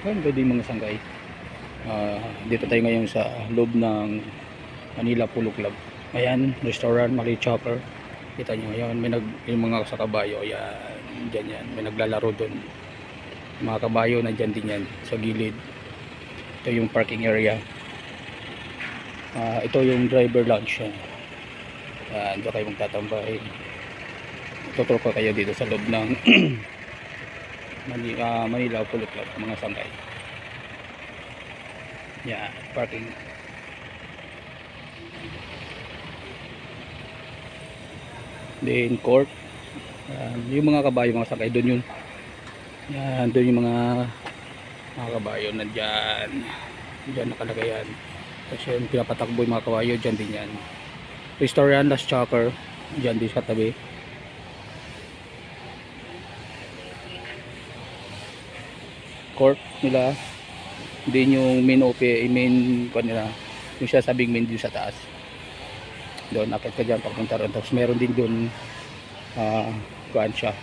Ayun, pwede yung mga sangkay. Dito tayo ngayon sa loob ng Manila Polo Club. Ayan, restaurant, maliit chopper. Kita nyo, ayan, yung mga sa kabayo. Ayan, dyan yan. May naglalaro doon. Mga kabayo, nandyan din yan sa gilid. Ito yung parking area. Ito yung driver lounge. Ayan, dyan kayo magtatambay. Tutur ko kayo dito sa loob ng Manila Polo Club, mga sangkay. Yan, parking. Then court. Yung mga kabayo, mga sangkay, doon yun. Yan, doon yung mga kabayo nandyan. Diyan nakalagay yan. Kasi yung pinapatakbo yung mga kabayo, dyan din yan. Restaurant, Last Chopper, dyan din sa tabi. Court nila. Din yung main nila, yung sasabing main din sa taas. Doon akit ka dyan papunta ron. Tapos meron din doon kuan siya.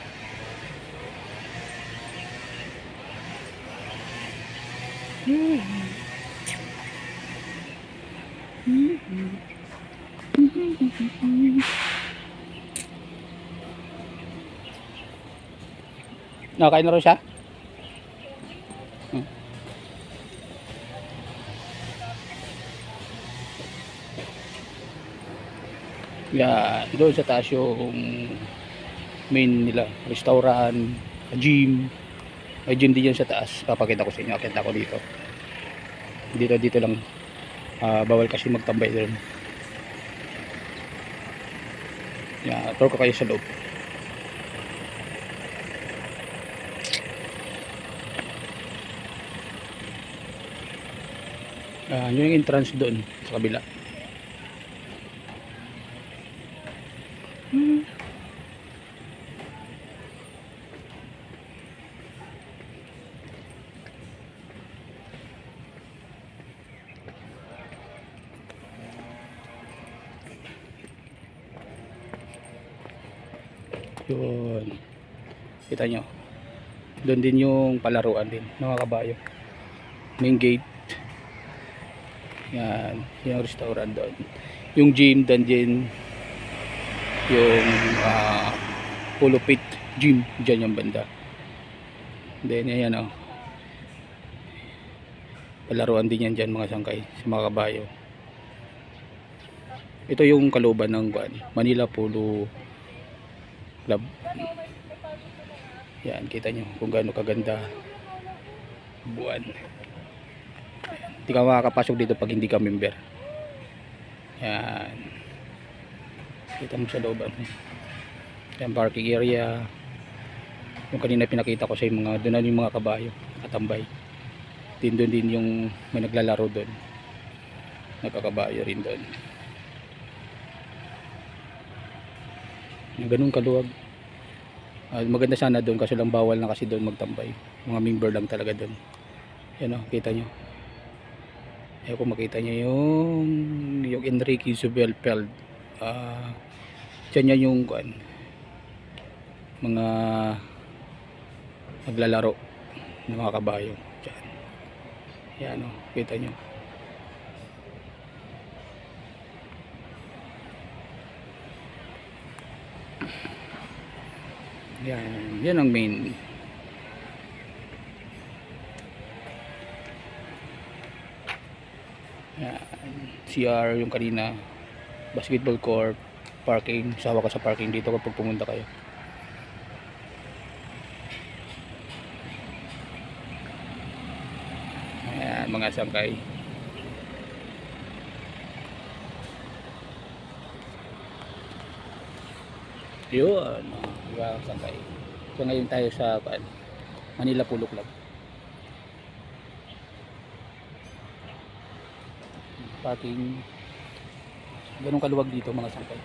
Nakain na rin siya? Yan, doon sa taas yung main nila, restaurant, gym. May gym din yan sa taas. Papakita ko sa inyo, akit ako dito. Dito lang. Bawal kasi magtambay doon. Yan, tour ko kayo sa loob. Yun yung entrance doon sa kabila. Yun, kita nyo, doon din yung palaruan din ng mga kabayo, main gate. Yan, yung restaurant doon, yung gym doon din, yung polo pit gym dyan yung banda. Then ayan o, palaruan din yan dyan mga sangkay sa mga kabayo. Ito yung kalooban ng Manila Polo Club. Yan, kita nyo kung gaano kaganda buwan. Hindi ka makakapasok dito pag hindi ka member. Yan, kita mo sa looban. Yan, parking area. Yung kanina pinakita ko sa mga, doon yung mga kabayo katambay. Doon din yung may naglalaro doon, nagkakabayo rin doon. Ganun kaluwag. Maganda sana doon, kasi lang bawal na kasi doon magtambay. Mga member lang talaga doon. Yan o, kita nyo. Ayaw ko makita nyo yung Enrique Isabel Peld. Diyan yan yung mga naglalaro ng mga kabayo. Diyan. Yan o, kita nyo. Yan ang main. Yan, CR yung kanina, basketball court, parking. Sawa ka sa parking dito kapag pumunta kayo. Ayan, mga sangkay. Yun, mga sangkay. So ngayon tayo sa Manila Polo Club. Parking. Ganun kaluwag dito mga sangkay.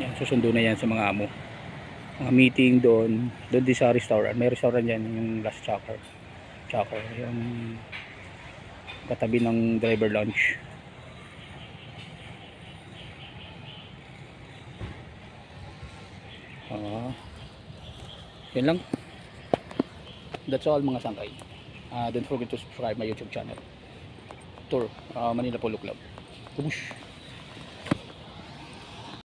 Yan, susundo na yan sa mga amo. Mga meeting doon din sa restaurant. May restaurant yan, yung Last Chopper. Yung katabi ng driver lounge. Yun lang. That's all mga sangkay. Don't forget to subscribe my YouTube channel. Tour Manila Polo Club. Kubush!